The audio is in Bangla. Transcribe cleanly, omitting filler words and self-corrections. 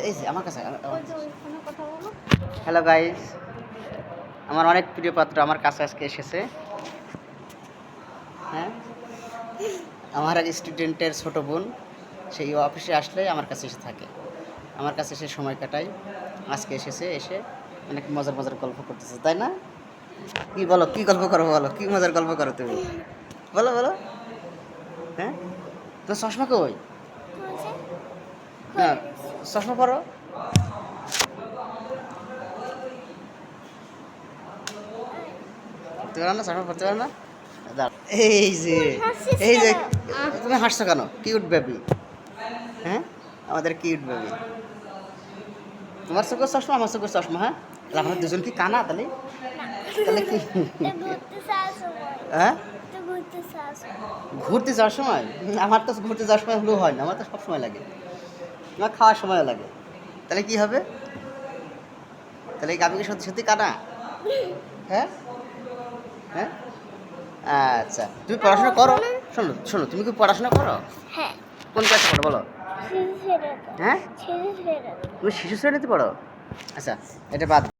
এই যে আমার কাছে হ্যালো গাইস, আমার অনেক প্রিয় পাত্র আমার কাছে আজকে এসেছে। হ্যাঁ, আমার এক স্টুডেন্টের ছোট বোন, সেই অফিসে আসলে আমার কাছে এসে থাকে, আমার কাছে এসে সময় কাটাই। আজকে এসেছে, এসে অনেক মজার মজার গল্প করতেছে, তাই না? কি বলো, কি গল্প করো বলো, কি মজার গল্প করো তুমি? বলো বলো। হ্যাঁ, তো চশমা কই? হ্যাঁ, চশমা পরো। পড়তে পারো না, চশমা পড়তে পারো না? এই যে, এই যে, তুমি হাসছো কেন? Cute baby. হ্যাঁ, আমাদের কিউট বেবি। তোমার চোখের চশমা, আমার চোখের চশমা। হ্যাঁ, তাহলে আমরা দুজন কি কানা? তাহলে তাহলে কি? হ্যাঁ, ঘুরতে যাওয়ার সময়? আমার তো ঘুরতে যাওয়ার সময় হলেও হয় না, আমার তো সব সময় লাগে, আমার খাওয়ার সময়ও লাগে। তাহলে কি হবে? তাহলে আমি কি সত্যি সত্যি কানা? হ্যাঁ হ্যাঁ, আচ্ছা, তুমি পড়াশোনা করো? শোনো শোনো, তুমি কি পড়াশোনা করো? হ্যাঁ, কোন ক্লাসে পড়ো বলো? হ্যাঁ, তুমি শিশু শ্রেণীতে পড়ো? আচ্ছা, এটা বাদ।